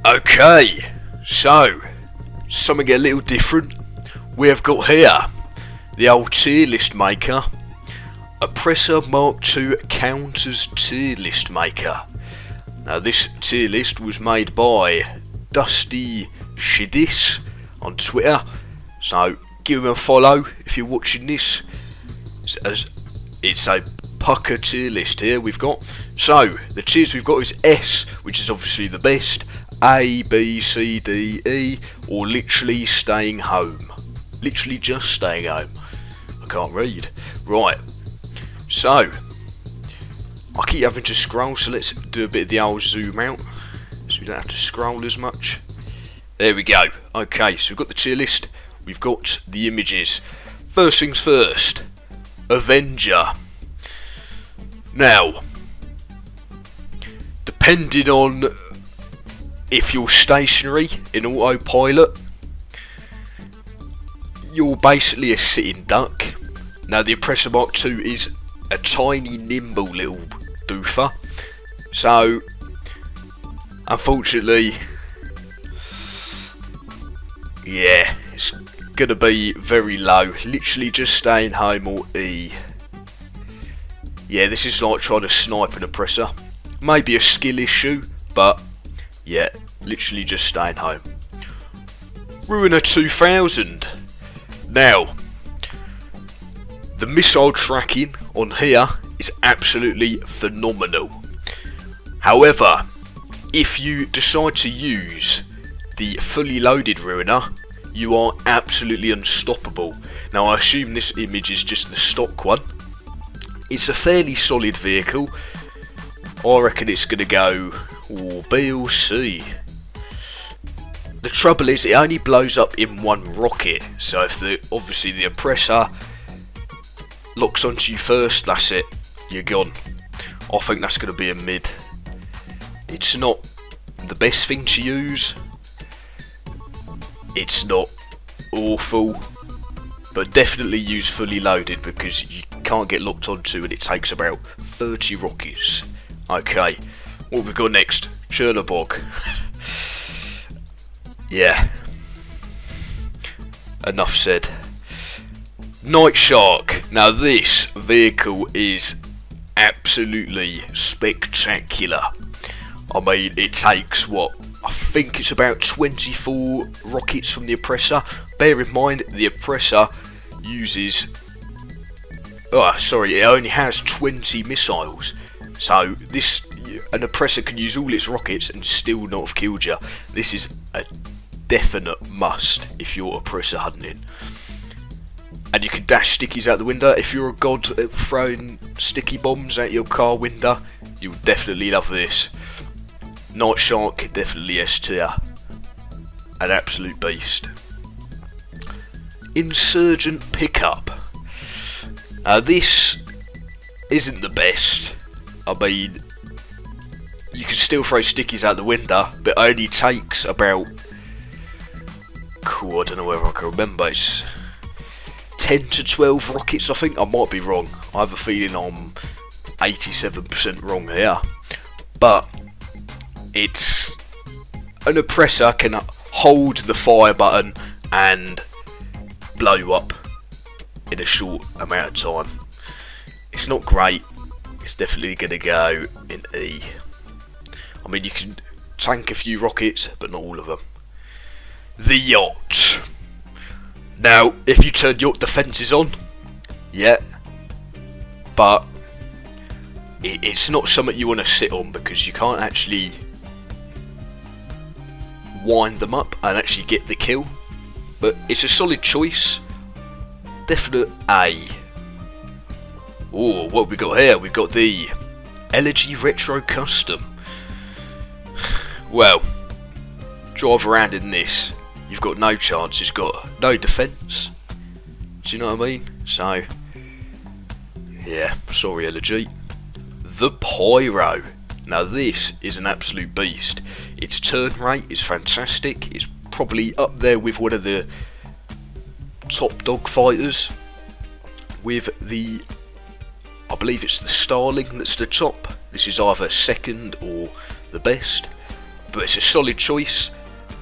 Okay, so something a little different. We have got here the old tier list maker, Oppressor Mark II Counters tier list maker. Now this tier list was made by Dusty Shidis on Twitter, so give him a follow if you're watching this. It's a pucker tier list here we've got. So the tiers we've got is S, which is obviously the best, A, B, C, D, E, or literally staying home. Literally just staying home. I can't read. Right, so I keep having to scroll, so let's do a bit of the old zoom out so we don't have to scroll as much. There we go. Okay, so we've got the tier list, we've got the images. First things first, Avenger. Now, depending on if you're stationary in autopilot, you're basically a sitting duck. Now the Oppressor Mark II is a tiny, nimble little doofer, so unfortunately, yeah, it's gonna be very low. Literally just staying home or E. Yeah, this is like trying to snipe an Oppressor. Maybe a skill issue, but yeah, literally just staying home. Ruiner 2000. Now, the missile tracking on here is absolutely phenomenal. However, if you decide to use the fully loaded Ruiner, you are absolutely unstoppable. Now I assume this image is just the stock one. It's a fairly solid vehicle. I reckon it's going to go B or C. The trouble is it only blows up in one rocket, so if obviously the Oppressor locks onto you first, that's it, you're gone. I think that's going to be a mid. It's not the best thing to use, it's not awful, but definitely use fully loaded because you can't get locked onto and it takes about 30 rockets. Okay, what we've got next? Chernobog. Yeah, enough said. Night Shark. Now this vehicle is absolutely spectacular. I mean, it takes what? I think it's about 24 rockets from the Oppressor. Bear in mind, the Oppressor uses... Oh, sorry, it only has 20 missiles. So an Oppressor can use all its rockets and still not have killed you. This is a definite must if you're Oppressor hunting. And you can dash stickies out the window. If you're a god at throwing sticky bombs out your car window, you'll definitely love this. Night Shark, definitely S tier. An absolute beast. Insurgent Pickup. Now this isn't the best. I mean, you can still throw stickies out the window, but it only takes about... Cool, I don't know whether I can remember. It's 10 to 12 rockets, I think. I might be wrong. I have a feeling I'm 87% wrong here. But it's... An Oppressor can hold the fire button and blow you up in a short amount of time. It's not great. It's definitely going to go in E. I mean, you can tank a few rockets, but not all of them. The Yacht. Now, if you turn yacht defences on, yeah, but it's not something you want to sit on because you can't actually wind them up and actually get the kill. But it's a solid choice. Definite A. Oh, what have we got here? We've got the Elegy Retro Custom. Well, drive around in this, you've got no chance, it's got no defence. Do you know what I mean? So, yeah, sorry Elegy. The Pyro. Now this is an absolute beast. Its turn rate is fantastic. It's probably up there with one of the top dog fighters. With the... I believe it's the Starling that's the top. This is either second or the best. but it's a solid choice,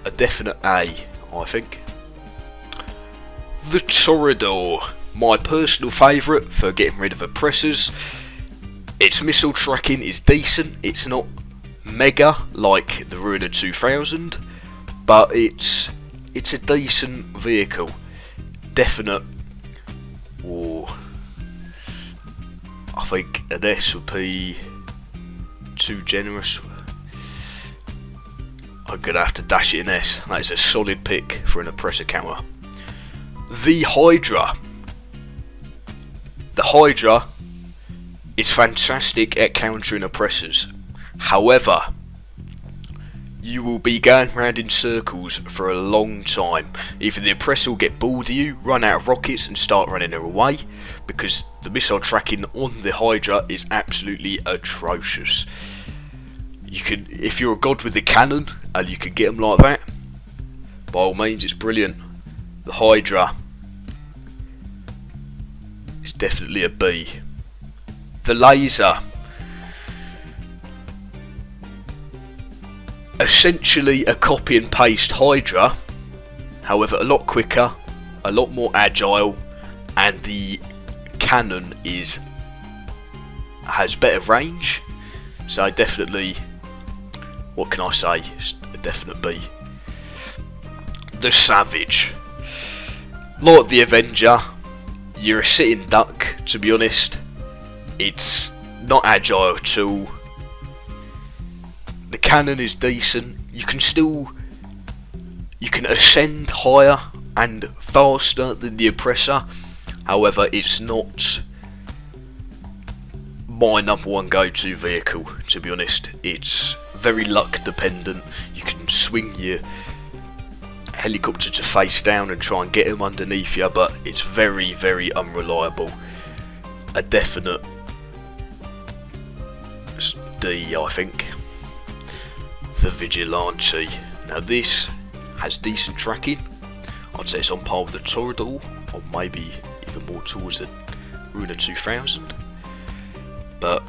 a definite A, I think. The Toreador, my personal favourite for getting rid of oppressors. Its missile tracking is decent, it's not mega like the Ruiner 2000, but it's a decent vehicle. Definite. Ooh, I think an S would be too generous. I'm gonna have to dash it in S. That is a solid pick for an oppressor counter. The Hydra. The Hydra is fantastic at countering oppressors. However, you will be going round in circles for a long time. Either the oppressor will get bored of you, run out of rockets and start running away, because the missile tracking on the Hydra is absolutely atrocious. You can, if you're a god with the cannon and you can get them like that, by all means it's brilliant. The Hydra is definitely a B. The laser, essentially a copy and paste Hydra, however a lot quicker, a lot more agile, and the cannon has better range. So definitely, what can I say? It's a definite B. The Savage, like the Avenger, you're a sitting duck, to be honest. It's not agile at all. The cannon is decent. You can ascend higher and faster than the oppressor. However, it's not my number one go-to vehicle, to be honest. It's very luck dependent. You can swing your helicopter to face down and try and get him underneath you, but it's very, very unreliable. A definite D, I think. The Vigilante. Now this has decent tracking. I'd say it's on par with the Toreador, or maybe even more towards the Ruiner 2000. But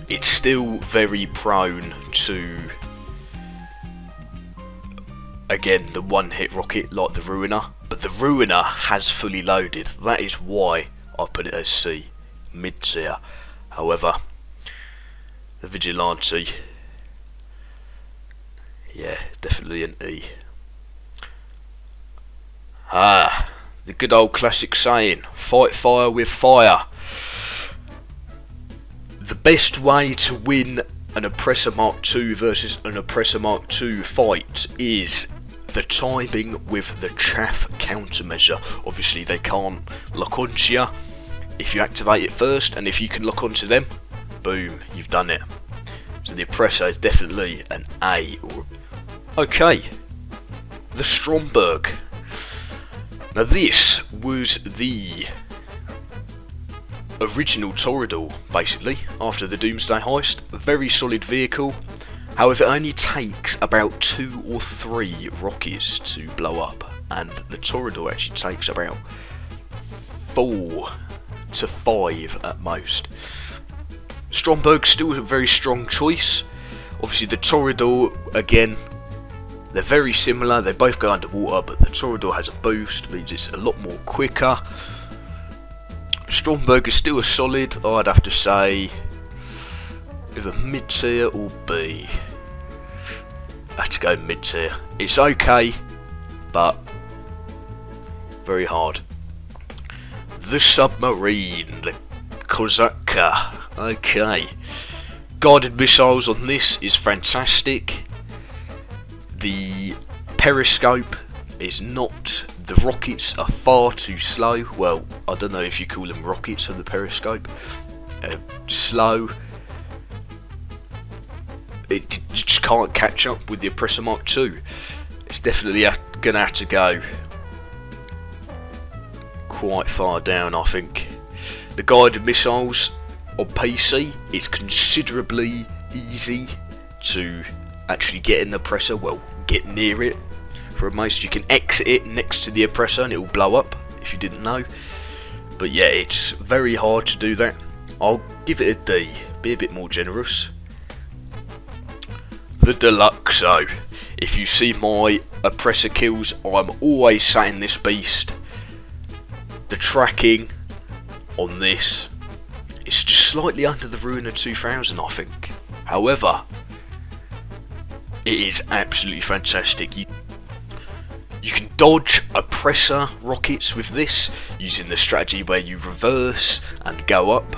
it's still very prone to, again, the one-hit rocket like the Ruiner. But the Ruiner has fully loaded. That is why I put it as C, mid-tier. However, the Vigilante, yeah, definitely an E. The good old classic saying, fight fire with fire. The best way to win an Oppressor Mark II versus an Oppressor Mark II fight is the timing with the chaff countermeasure. Obviously they can't lock onto you if you activate it first, and if you can lock onto them, boom, you've done it. So the Oppressor is definitely an A. Okay, the Stromberg. Now this was the original Toreador, basically, after the Doomsday heist. A very solid vehicle. However, it only takes about 2 or 3 rockets to blow up, and the Toreador actually takes about 4 to 5 at most. Stromberg's still a very strong choice. Obviously the Toreador, again, they're very similar. They both go underwater, but the Toreador has a boost, means it's a lot more quicker. Stromberg is still a solid, I'd have to say, either mid-tier or B. I have to go mid-tier. It's okay, but very hard. The Submarine, the Kozaka. Okay. Guided missiles on this is fantastic. The periscope is not. The rockets are far too slow. Well, I don't know if you call them rockets on the periscope. Slow. You just can't catch up with the Oppressor Mark II. It's definitely going to have to go quite far down, I think. The guided missiles on PC, it's considerably easy to actually get in the Oppressor, well, get near it. For most, you can exit it next to the Oppressor and it will blow up, if you didn't know. But yeah, it's very hard to do that. I'll give it a D, be a bit more generous. the Deluxo. If you see my Oppressor kills, I'm always sat in this beast. The tracking on this is just slightly under the Ruiner 2000, I think. However, it is absolutely fantastic. You can dodge Oppressor rockets with this, using the strategy where you reverse and go up.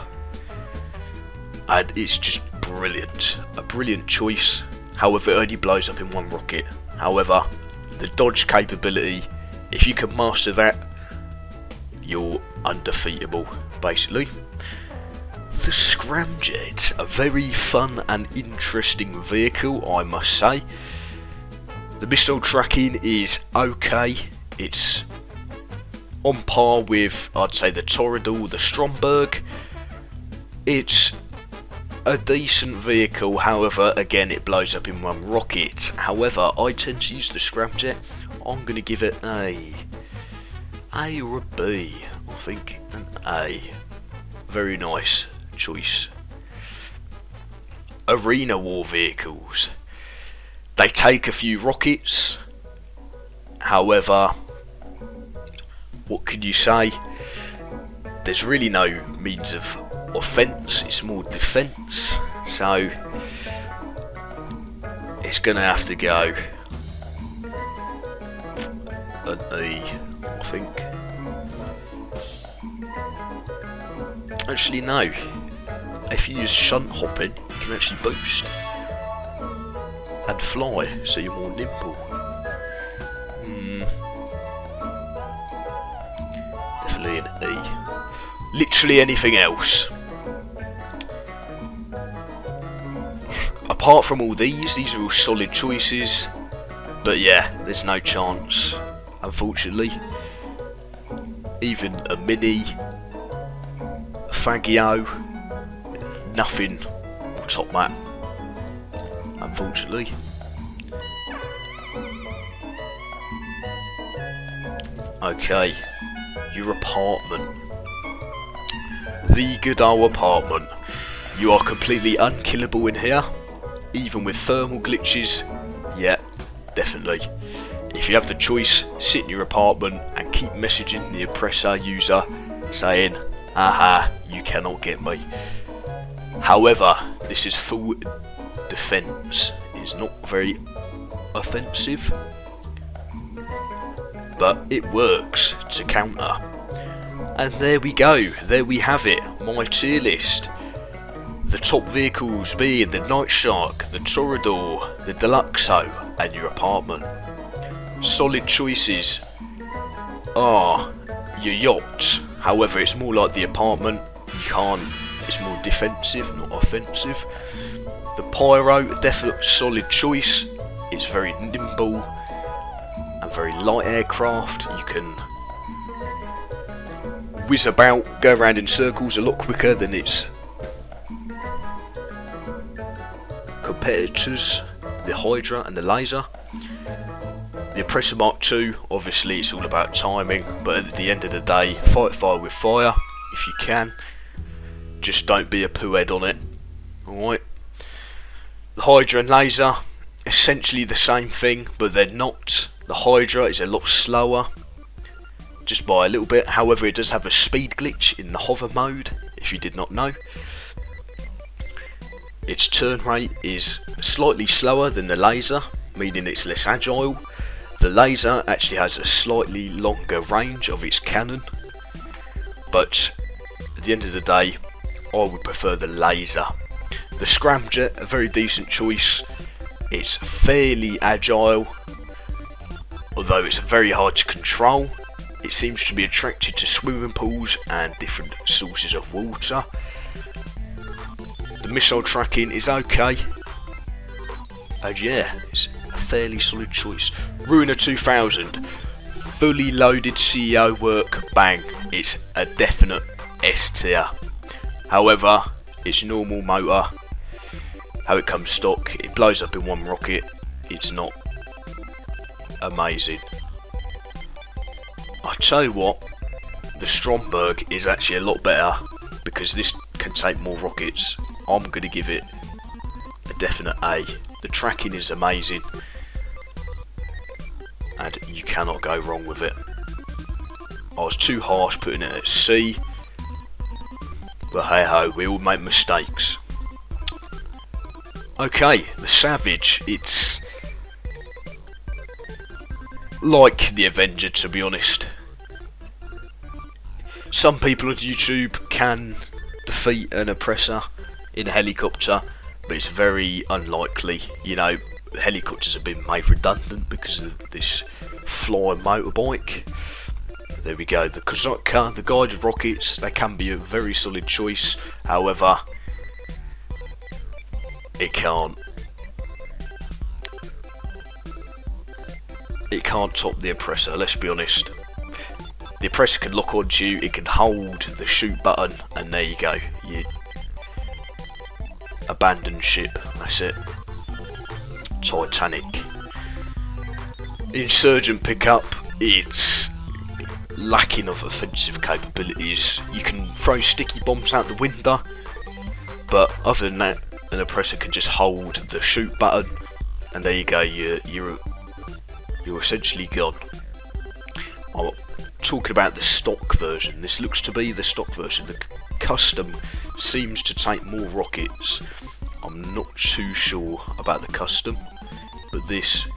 And it's just brilliant. A brilliant choice. However, it only blows up in one rocket. However, the dodge capability, if you can master that, you're undefeatable, basically. The Scramjet, a very fun and interesting vehicle, I must say. The missile tracking is okay. It's on par with, I'd say, the Toradol, the Stromberg. It's a decent vehicle, however, again, it blows up in one rocket. However, I tend to use the Scramjet. I'm going to give it A or a B. I think an A. Very nice choice. Arena war vehicles. They take a few rockets. However, what can you say? There's really no means of offence, it's more defence, so it's gonna have to go an E, I think. Actually no, if you use shunt hopping you can actually boost and fly, so you're more nimble. Definitely an E. Literally anything else, apart from all these are all solid choices, but yeah, there's no chance, unfortunately. Even a Mini, a Fagio, nothing will top that, unfortunately. Okay, your apartment. The good old apartment. You are completely unkillable in here, even with thermal glitches. Yeah, definitely. If you have the choice, sit in your apartment and keep messaging the Oppressor user saying, "Aha, you cannot get me." However, this is full defence. It's not very offensive, but it works to counter. And there we go, there we have it, my tier list. The top vehicles being the Night Shark, the Torador, the Deluxo, and your apartment. Solid choices are your yacht, however it's more like the apartment, it's more defensive, not offensive. The Pyro, definitely solid choice, it's very nimble and very light aircraft. You can whiz about, go around in circles a lot quicker than its competitors, the Hydra and the Laser. The Oppressor Mark II, obviously it's all about timing, but at the end of the day, fight fire with fire if you can. Just don't be a poo head on it. Alright. The Hydra and Laser, essentially the same thing, but they're not. The Hydra is a lot slower, just by a little bit. However, it does have a speed glitch in the hover mode, if you did not know. Its turn rate is slightly slower than the Laser, meaning it's less agile. The Laser actually has a slightly longer range of its cannon, but at the end of the day, I would prefer the Laser. The Scramjet, a very decent choice. It's fairly agile, although it's very hard to control. It seems to be attracted to swimming pools and different sources of water. The missile tracking is okay, and yeah, it's a fairly solid choice. Ruiner 2000, fully loaded CEO work, bang, it's a definite S tier. However, its normal motor, how it comes stock, it blows up in one rocket, it's not amazing. I tell you what, the Stromberg is actually a lot better because this can take more rockets. I'm going to give it a definite A. The tracking is amazing, and you cannot go wrong with it. I was too harsh putting it at C, but hey ho, we all make mistakes. Okay, the Savage, it's like the Avenger, to be honest. Some people on YouTube can defeat an Oppressor in a helicopter, but it's very unlikely. You know, helicopters have been made redundant because of this flying motorbike. There we go, the Kozaka, the guided rockets, they can be a very solid choice. However, it can't top the Oppressor, let's be honest. The Oppressor can lock onto you, it can hold the shoot button, and there you go. You abandon ship, that's it. Titanic. Insurgent pickup, it's lacking of offensive capabilities. You can throw sticky bombs out the window, but other than that, an Oppressor can just hold the shoot button, and there you go. You're essentially gone. I'm talking about the stock version. This looks to be the stock version. The custom seems to take more rockets. I'm not too sure about the custom, but this,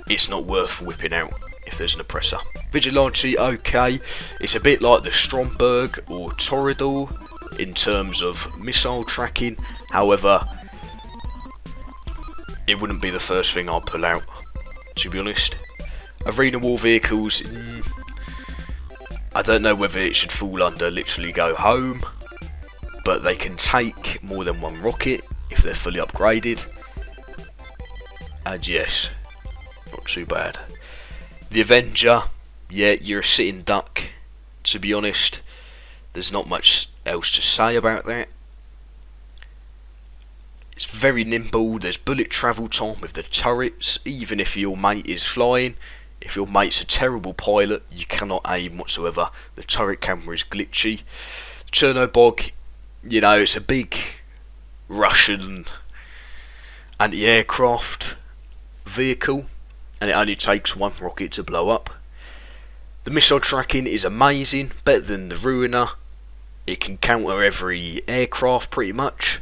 it's not worth whipping out if there's an Oppressor. Vigilante, okay, it's a bit like the Stromberg or Torador in terms of missile tracking. However, it wouldn't be the first thing I'd pull out, to be honest. Arena war vehicles, I don't know whether it should fall under literally go home, but they can take more than one rocket if they're fully upgraded. And yes, not too bad. The Avenger, yeah, you're a sitting duck, to be honest. There's not much else to say about that. It's very nimble, there's bullet travel time with the turrets, even if your mate is flying. If your mate's a terrible pilot, you cannot aim whatsoever. The turret camera is glitchy. Chernobog, you know, it's a big Russian anti-aircraft vehicle, and it only takes one rocket to blow up. The missile tracking is amazing, better than the Ruiner. It can counter every aircraft pretty much,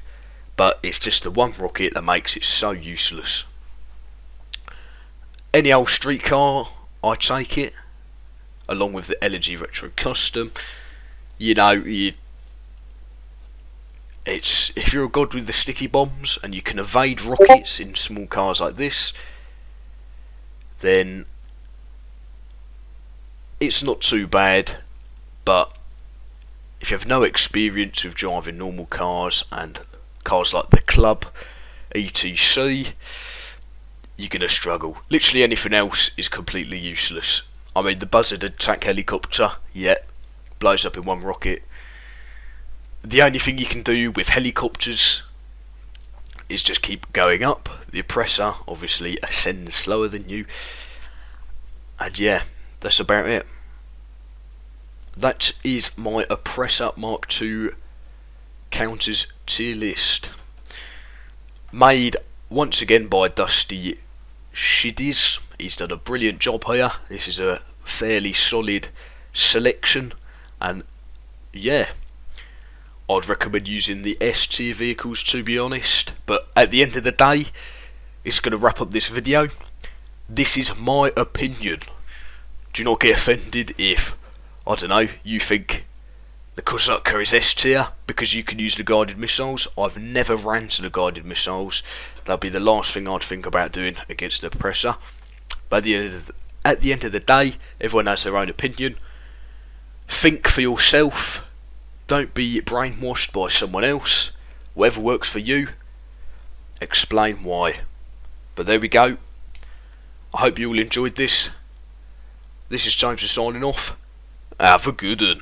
but it's just the one rocket that makes it so useless. Any old street car, I take it, along with the Elegy Retro Custom. You know, it's if you're a god with the sticky bombs and you can evade rockets in small cars like this, then it's not too bad. But if you have no experience with driving normal cars and cars like the Club, etc., you're going to struggle. Literally anything else is completely useless. I mean, the Buzzard attack helicopter, yeah, blows up in one rocket. The only thing you can do with helicopters is just keep going up. The Oppressor obviously ascends slower than you. And yeah, that's about it. That is my Oppressor Mark II counters tier list. Made once again by Dusty Shiddies. He's done a brilliant job here. This is a fairly solid selection, and yeah, I'd recommend using the S tier vehicles, to be honest. But at the end of the day, it's going to wrap up this video. This is my opinion. Do not get offended if, I don't know, you think the Kozaka is S tier because you can use the guided missiles. I've never ran to the guided missiles. That'll be the last thing I'd think about doing against the Oppressor. But at the end of the day, everyone has their own opinion. Think for yourself. Don't be brainwashed by someone else. Whatever works for you, explain why. But there we go. I hope you all enjoyed this. This is James signing off. Have a good one.